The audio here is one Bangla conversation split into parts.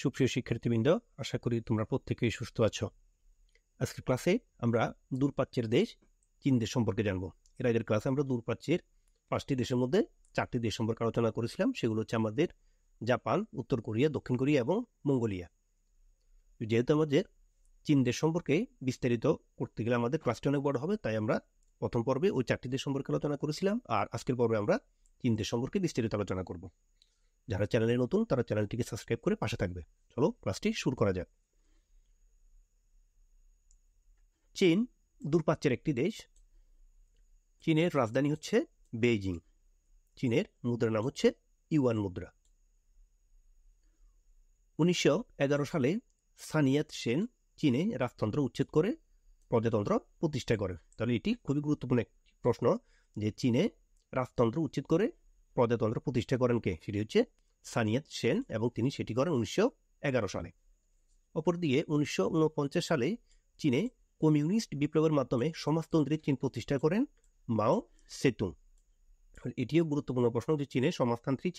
সুপ্রিয় শিক্ষার্থীবৃন্দ, আশা করি তোমরা প্রত্যেকেই সুস্থ আছো। আজকের ক্লাসে আমরা দূরপ্রাচ্যের দেশ চীন দেশ সম্পর্কে জানবো। এর আগের ক্লাসে আমরা দূরপ্রাচ্যের 5টি দেশের মধ্যে 4টি দেশ সম্পর্কে আলোচনা করেছিলাম। সেগুলো হচ্ছে আমাদের জাপান, উত্তর কোরিয়া, দক্ষিণ কোরিয়া এবং মঙ্গোলিয়া। যেহেতু আমাদের চীন দেশ সম্পর্কে বিস্তারিত করতে গেলে আমাদের ক্লাসটি অনেক বড় হবে, তাই আমরা প্রথম পর্বে ওই 4টি দেশ সম্পর্কে আলোচনা করেছিলাম, আর আজকের পর্বে আমরা চীন দেশ সম্পর্কে বিস্তারিত আলোচনা করব। যারা চ্যানেলে নতুন তারা চ্যানেলটিকে সাবস্ক্রাইব করে পাশে থাকবে। চলো ক্লাসটি শুরু করা যাক। চীন দূরপ্রাচ্যের একটি দেশ। চীনের রাজধানী হচ্ছে বেইজিং। চীনের মুদ্রার নাম হচ্ছে ইউয়ান মুদ্রা। 1911 সালে সানিয়াত সেন চীনে রাজতন্ত্র উচ্ছেদ করে প্রজাতন্ত্র প্রতিষ্ঠা করে। তাহলে এটি খুবই গুরুত্বপূর্ণ একটি প্রশ্ন যে চীনে রাজতন্ত্র উচ্ছেদ করে প্রজাতন্ত্র প্রতিষ্ঠা করেন কে? সেটি হচ্ছে সানিয়াত সেন, এবং তিনি সেটি করেন 1911 সালে। অপরদিকে 1949 সালে চীনে কমিউনিস্ট বিপ্লবের মাধ্যমে সমাজতন্ত্রী চীন প্রতিষ্ঠা করেন মাও সেতুং। এটিও গুরুত্বপূর্ণ প্রশ্ন যে চীনে সমাজতান্ত্রিক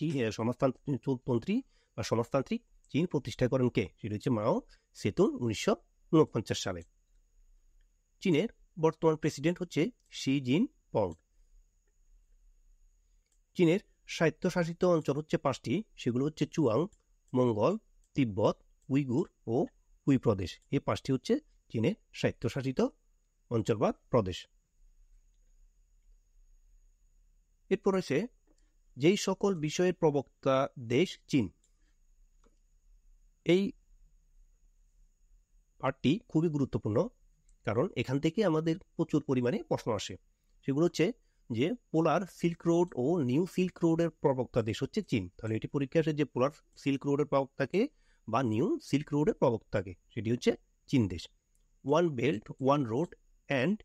চীন প্রতিষ্ঠা করেন কে? সেটি হচ্ছে মাও সেতুং 1949 সালে। চীনের বর্তমান প্রেসিডেন্ট হচ্ছে শি জিনপিং। চীনের স্বায়ত্তশাসিত অঞ্চল হচ্ছে 5টি, সেগুলো হচ্ছে চুয়াং, মঙ্গল, তিব্বত, উইগুর ও হুই প্রদেশ। এই 5টি হচ্ছে চীনের স্বায়ত্তশাসিত অঞ্চল বা প্রদেশ। এরপর রয়েছে যেই সকল বিষয়ের প্রবক্তা দেশ চীন। এই পার্টটি খুবই গুরুত্বপূর্ণ, কারণ এখান থেকে আমাদের প্রচুর পরিমাণে প্রশ্ন আসে। সেগুলো হচ্ছে যে পোলার সিল্ক রোড ও নিউ সিল্ক রোডের প্রবক্তা দেশ হচ্ছে চীন। তাহলে এটি পরীক্ষা আসে যে পোলার সিল্ক রোডের প্রবক্তাকে বা নিউ সিল্ক রোডের প্রবক্তাকে, সেটি হচ্ছে চীন দেশ। One belt one road and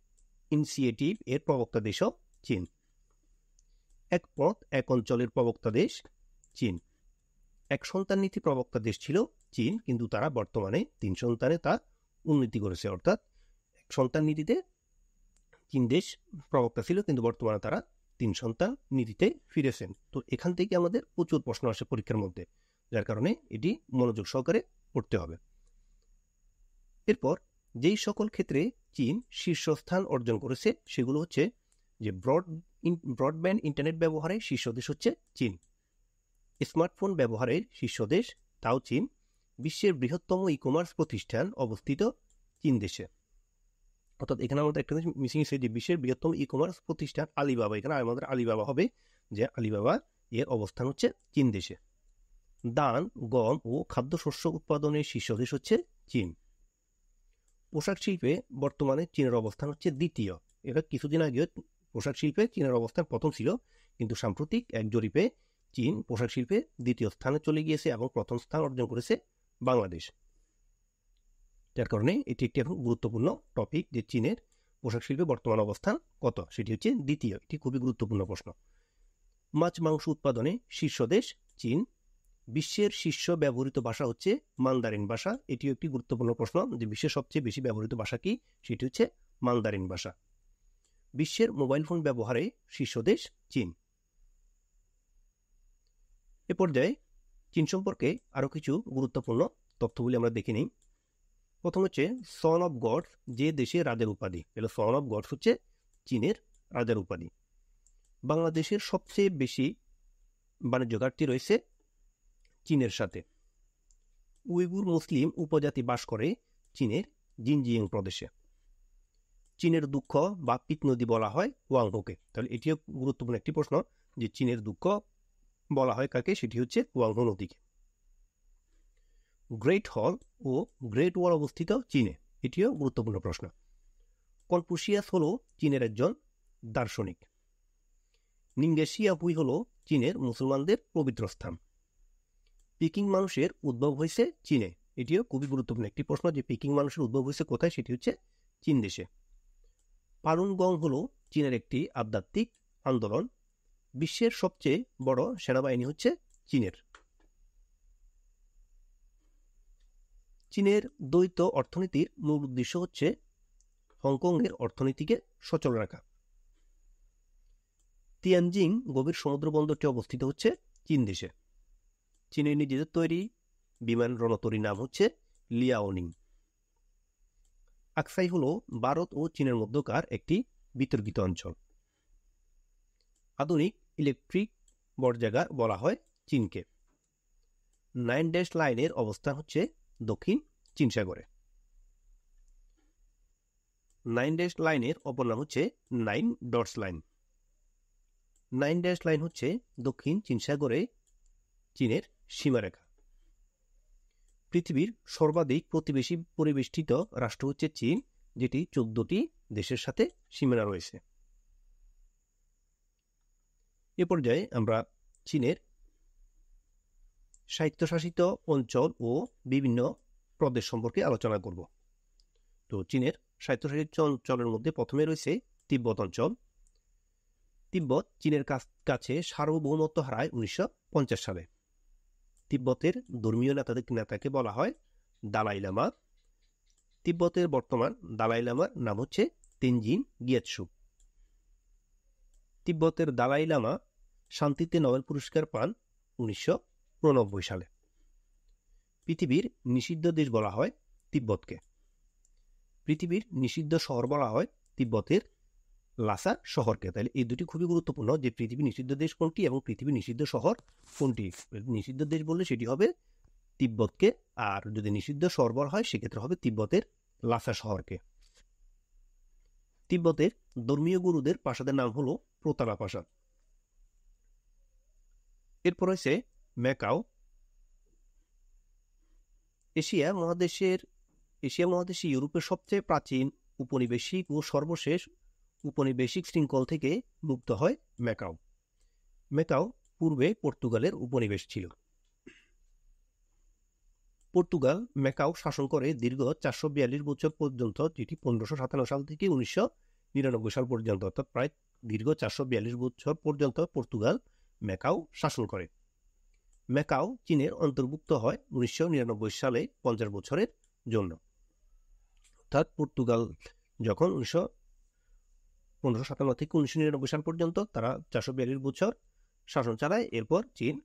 initiative এর প্রবক্তা দেশও চীন। এক পথ এক অঞ্চলের প্রবক্তা দেশ চীন। এক সন্তান নীতি প্রবক্তা দেশ ছিল চীন, কিন্তু তারা বর্তমানে 3 সন্তানে তা উন্নতি করেছে। অর্থাৎ এক সন্তান নীতিতে চীন দেশ প্রবক্তা ছিল, কিন্তু বর্তমানে তারা 3 সন্তান নীতিতে ফিরেছেন। তো এখান থেকে আমাদের প্রচুর প্রশ্ন আসে পরীক্ষার মধ্যে, যার কারণে এটি মনোযোগ সহকারে পড়তে হবে। এরপর যেই সকল ক্ষেত্রে চীন শীর্ষস্থান অর্জন করেছে সেগুলো হচ্ছে যে ব্রডব্যান্ড ইন্টারনেট ব্যবহারে শীর্ষ দেশ হচ্ছে চীন। স্মার্টফোন ব্যবহারের শীর্ষ দেশ তাও চীন। বিশ্বের বৃহত্তম ই কমার্স প্রতিষ্ঠান অবস্থিত চীন দেশে। অর্থাৎ এখানে আমাদের একটা জিনিস মিসিং আছে যে বিশ্বের বৃহত্তম ই কমার্স প্রতিষ্ঠান আলিবাবা। এখানে আমাদের আলিবাবা হবে যে আলিবাবা এর অবস্থান হচ্ছে চীন দেশে। ধান, গম ও খাদ্যশস্য উৎপাদনের শীর্ষ দেশ হচ্ছে চীন। পোশাক শিল্পে বর্তমানে চীনের অবস্থান হচ্ছে দ্বিতীয়। এটা কিছুদিন আগে পোশাক শিল্পে চীনের অবস্থান প্রথম ছিল, কিন্তু সাম্প্রতিক এক জরিপে চীন পোশাক শিল্পে দ্বিতীয় স্থানে চলে গিয়েছে এবং প্রথম স্থান অর্জন করেছে বাংলাদেশ। যার কারণে এটি একটি এখন গুরুত্বপূর্ণ টপিক যে চীনের পোশাক শিল্পে বর্তমান অবস্থান কত, সেটি হচ্ছে দ্বিতীয়। এটি খুবই গুরুত্বপূর্ণ প্রশ্ন। মাছ মাংস উৎপাদনে শীর্ষ দেশ চীন। বিশ্বের শীর্ষ ব্যবহৃত ভাষা হচ্ছে মান্দারিন ভাষা। এটিও একটি গুরুত্বপূর্ণ প্রশ্ন যে বিশ্বের সবচেয়ে বেশি ব্যবহৃত ভাষা কি, সেটি হচ্ছে মান্দারিন ভাষা। বিশ্বের মোবাইল ফোন ব্যবহারে শীর্ষ দেশ চীন। এ পর্যায়ে চীন সম্পর্কে আরো কিছু গুরুত্বপূর্ণ তথ্যগুলি আমরা দেখে নিই। প্রথম হচ্ছে সন অফ গডস, যে দেশের রাজার উপাধি। সন অফ গডস হচ্ছে চীনের রাজার উপাধি। বাংলাদেশের সবচেয়ে বেশি বাণিজ্য ঘাটতি রয়েছে চীনের সাথে। উইগুর মুসলিম উপজাতি বাস করে চীনের জিনজিয়াং প্রদেশে। চীনের দুঃখ বা পিত নদী বলা হয় ওয়াংহোকে। তাহলে এটিও গুরুত্বপূর্ণ একটি প্রশ্ন যে চীনের দুঃখ বলা হয় কাকে, সেটি হচ্ছে ওয়াংহো নদীকে। গ্রেট হল ও গ্রেট ওয়াল অবস্থিত চীনে। এটিও গুরুত্বপূর্ণ প্রশ্ন। কনফুসিয়াস হল চীনের একজন দার্শনিক। নিংগেশিয়া হুই হল চীনের মুসলমানদের পবিত্র স্থান। পিকিং মানুষের উদ্ভব হয়েছে চীনে। এটিও খুবই গুরুত্বপূর্ণ একটি প্রশ্ন যে পিকিং মানুষের উদ্ভব হয়েছে কোথায়, সেটি হচ্ছে চীন দেশে। পালুন গং হল চীনের একটি আধ্যাত্মিক আন্দোলন। বিশ্বের সবচেয়ে বড় সেনাবাহিনী হচ্ছে চীনের। চীনের দ্বৈত অর্থনীতির মূল উদ্দেশ্য হচ্ছে হংকংয়ের অর্থনীতিকে সচল রাখা। তিয়ানজিং গভীর সমুদ্র বন্দরটি অবস্থিত হচ্ছে চীন দেশে। চীনের নিজেদের তৈরি বিমান রণতরীর নাম হচ্ছে লিয়াওনিং। আকসাই হলো ভারত ও চীনের মধ্যকার একটি বিতর্কিত অঞ্চল। আধুনিক ইলেকট্রিক বর্জাগার বলা হয় চীনকে। 9 ড্যাশ লাইনের অবস্থান হচ্ছে দক্ষিণ চীন সাগরে। 9 ড্যাশ লাইনের অপর নাম হচ্ছে 9 ডটস লাইন। 9 ড্যাশ লাইন হচ্ছে দক্ষিণ চীন সাগরে চীনের সীমারেখা। পৃথিবীর সর্বাধিক প্রতিবেশী পরিবেষ্টিত রাষ্ট্র হচ্ছে চীন, যেটি 14টি দেশের সাথে সীমানা রয়েছে। এ পর্যায়ে আমরা চীনের স্বায়ত্তশাসিত অঞ্চল ও বিভিন্ন প্রদেশ সম্পর্কে আলোচনা করব। তো চীনের স্বায়ত্তশাসিত অঞ্চলের মধ্যে প্রথমে রয়েছে তিব্বত অঞ্চল। তিব্বত চীনের কাছে সার্বভৌমত্ব হারায় 1950 সালে। তিব্বতের ধর্মীয় নেতাকে বলা হয় দালাই লামা। তিব্বতের বর্তমান দালাই লামার নাম হচ্ছে তেনজিন গিয়াৎসু। তিব্বতের দালাই লামা শান্তিতে নোবেল পুরস্কার পান 1999 সালে। পৃথিবীর নিষিদ্ধ দেশ বলা হয় তিব্বতকে। পৃথিবীর নিষিদ্ধ শহর বলা হয় তিব্বতের লাসা শহরকে। তাহলে এই দুটি খুবই গুরুত্বপূর্ণ, যে পৃথিবীর নিষিদ্ধ দেশ কোনটি এবং পৃথিবীর নিষিদ্ধ শহর কোনটি। নিষিদ্ধ দেশ বললে সেটি হবে তিব্বতকে, আর যদি নিষিদ্ধ শহর বলা হয় সেক্ষেত্রে হবে তিব্বতের লাসা শহরকে। তিব্বতের ধর্মীয় গুরুদের প্রাসাদের নাম হলো প্রতারা প্রাসাদ। এরপর রয়েছে ম্যাকাও। এশিয়া মহাদেশে ইউরোপের সবচেয়ে প্রাচীন উপনিবেশিক ও সর্বশেষ উপনিবেশিক শৃঙ্খল থেকে মুক্ত হয় ম্যাকাও। ম্যাকাও পূর্বে পর্তুগালের উপনিবেশ ছিল। পর্তুগাল ম্যাকাও শাসন করে দীর্ঘ 442 বছর পর্যন্ত, যেটি 1557 সাল থেকে 1999 সাল পর্যন্ত, অর্থাৎ প্রায় দীর্ঘ 442 বছর পর্যন্ত পর্তুগাল ম্যাকাও শাসন করে। ম্যাকাও চীনের অন্তর্ভুক্ত হয় 1999 সালে 50 বছরের জন্য। অর্থাৎ পর্তুগাল যখন 1557 থেকে 1999 সাল পর্যন্ত তারা 442 বছর শাসন চালায়, এরপর চীন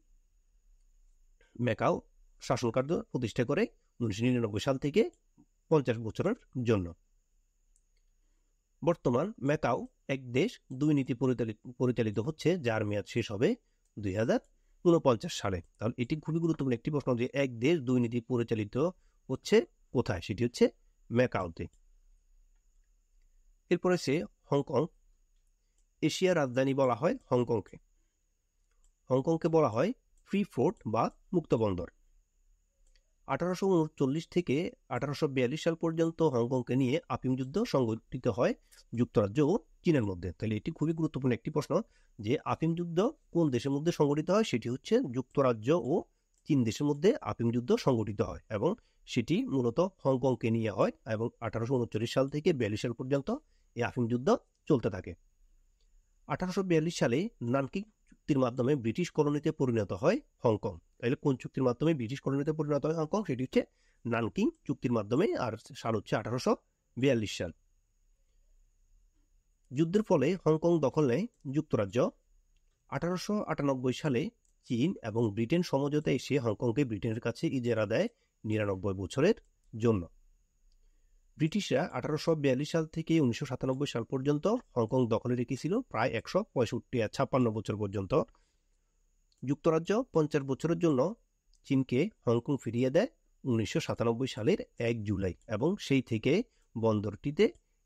ম্যাকাও শাসনকার্য প্রতিষ্ঠা করে 1999 সাল থেকে 50 বছরের জন্য। বর্তমান ম্যাকাও এক দেশ দুই নীতি পরিচালিত হচ্ছে, যার মেয়াদ শেষ হবে 2049 সালে। তাহলে এটি খুবই গুরুত্বপূর্ণ একটি প্রশ্ন, যে এক দেশ দুই নীতি পরিচালিত হচ্ছে কোথায়, সেটি হচ্ছে ম্যাকাওতে। এরপর আছে হংকং। এশিয়ার রাজধানী বলা হয় হংকংকে। হংকংকে বলা হয় ফ্রি পোর্ট বা মুক্ত বন্দর। 1839 থেকে 1842 সাল পর্যন্ত হংকংকে নিয়ে আফিম যুদ্ধ সংঘটিত হয় যুক্তরাজ্য ও চীনের মধ্যে। তাহলে এটি খুবই গুরুত্বপূর্ণ একটি প্রশ্ন, যে আফিম যুদ্ধ কোন দেশের মধ্যে সংঘটিত হয়, সেটি হচ্ছে যুক্তরাজ্য ও চীন দেশের মধ্যে আফিম যুদ্ধ সংঘটিত হয়, এবং সেটি মূলত হংকংকে নিয়ে হয়, এবং 1839 সাল থেকে 42 সাল পর্যন্ত এই আফিম যুদ্ধ চলতে থাকে। 1842 সালে নানকিং চুক্তির মাধ্যমে ব্রিটিশ কলোনিতে পরিণত হয় হংকং। তাহলে কোন চুক্তির মাধ্যমে ব্রিটিশ কলোনিতে পরিণত হয় হংকং, সেটি হচ্ছে নানকিং চুক্তির মাধ্যমে, আর সাল হচ্ছে 1842 সাল। যুদ্ধের ফলে হংকং দখল নেয় যুক্তরাজ্য। 1898 সালে চীন এবং ব্রিটেন সমঝোতায় এসে হংকংকে ব্রিটেনের কাছে ইজারা দেয় 99 বছরের জন্য। ব্রিটিশরা 1842 সাল থেকে 1997 সাল পর্যন্ত হংকং দখলে রেখেছিল প্রায় 156 বছর পর্যন্ত। যুক্তরাজ্য 50 বছরের জন্য চীনকে হংকং ফিরিয়ে দেয় 1997 সালের 1 জুলাই, এবং সেই থেকে বন্দরটিতে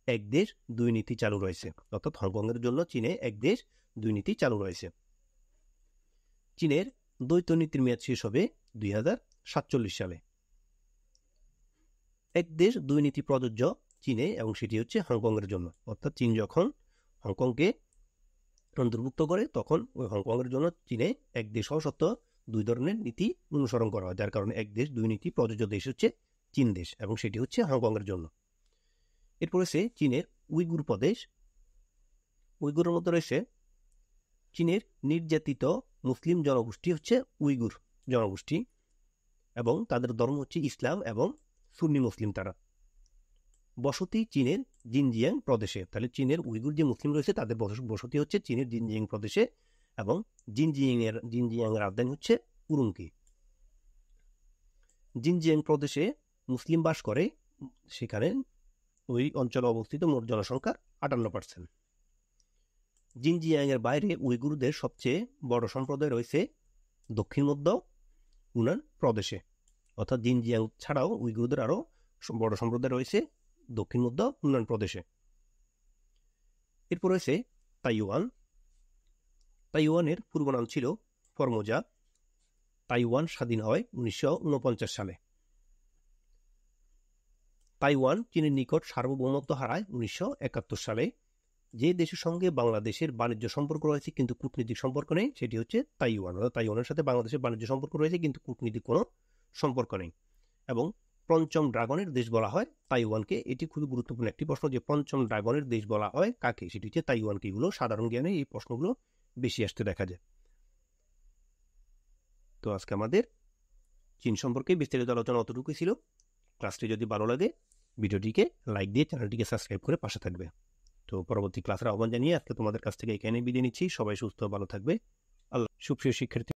এক দেশ দুই নীতি চালু রয়েছে, অর্থাৎ হংকংয়ের জন্য চীনে এক দেশ দুই নীতি চালু রয়েছে। চীনের দ্বৈত নীতির মেয়াদ শেষ হবে 2047 সালে। এক দেশ দুই নীতি প্রযোজ্য চীনে, এবং সেটি হচ্ছে হংকংয়ের জন্য, অর্থাৎ চীন যখন হংকংকে অন্তর্ভুক্ত করে তখন ওই হংকংয়ের জন্য চীনে এক দেশ হওয়া সত্ত্বেও দুই ধরনের নীতি অনুসরণ করা হয়, যার কারণে এক দেশ দুই নীতি প্রযোজ্য দেশ হচ্ছে চীন দেশ, এবং সেটি হচ্ছে হংকংয়ের জন্য। এরপর রয়েছে চীনের উইগুর প্রদেশ। উইগুরের মধ্যে রয়েছে চীনের নির্যাতিত মুসলিম জনগোষ্ঠী হচ্ছে উইগুর জনগোষ্ঠী, এবং তাদের ধর্ম হচ্ছে ইসলাম এবং সুন্নি মুসলিম। তারা বসতি চীনের জিনজিয়াং প্রদেশে। তাহলে চীনের উইগুর যে মুসলিম রয়েছে তাদের বসতি হচ্ছে চীনের জিনজিয়াং প্রদেশে, এবং জিনজিয়াং এর রাজধানী হচ্ছে উরুমকি। জিনজিয়াং প্রদেশে মুসলিম বাস করে, সেখানে ওই অঞ্চলে অবস্থিত মোট জনসংখ্যার 58%। জিনজিয়াং এর বাইরে উইগুরদের সবচেয়ে বড় সম্প্রদায় রয়েছে দক্ষিণ মধ্য হুনান প্রদেশে, অর্থাৎ জিনজিয়াং ছাড়াও উইগুরদের আরও বড় সম্প্রদায় রয়েছে দক্ষিণ মধ্য হুনান প্রদেশে। এরপর রয়েছে তাইওয়ান। তাইওয়ানের পূর্ব নাম ছিল ফরমোজা। তাইওয়ান স্বাধীন হয় 1949 সালে। তাইওয়ান চীনের নিকট সার্বভৌমত্ব হারায় 1971 সালে। যে দেশের সঙ্গে বাংলাদেশের বাণিজ্য সম্পর্ক রয়েছে কিন্তু কূটনৈতিক সম্পর্ক নেই, সেটি হচ্ছে তাইওয়ান। অর্থাৎ তাইওয়ানের সাথে বাংলাদেশের বাণিজ্য সম্পর্ক রয়েছে কিন্তু কূটনৈতিক কোনো সম্পর্ক নেই। এবং পঞ্চম ড্রাগনের দেশ বলা হয় তাইওয়ানকে। এটি খুবই গুরুত্বপূর্ণ একটি প্রশ্ন যে পঞ্চম ড্রাগনের দেশ বলা হয় কাকে, সেটি হচ্ছে তাইওয়ানকে। এগুলো সাধারণ জ্ঞানে এই প্রশ্নগুলো বেশি আসতে দেখা যায়। তো আজকে আমাদের চীন সম্পর্কে বিস্তারিত আলোচনা অতটুকুই ছিল। ক্লাসটি যদি ভালো লাগে ভিডিওটিকে লাইক দিয়ে চ্যানেলটিকে সাবস্ক্রাইব করে পাশে থাকবে। তো পরবর্তী ক্লাসের আহ্বান জানিয়ে আজকে তোমাদের কাছ থেকে এখানে বিদায় নিচ্ছি। সবাই সুস্থ ভালো থাকবে। আল্লাহ। সুপ্রিয় শিক্ষার্থী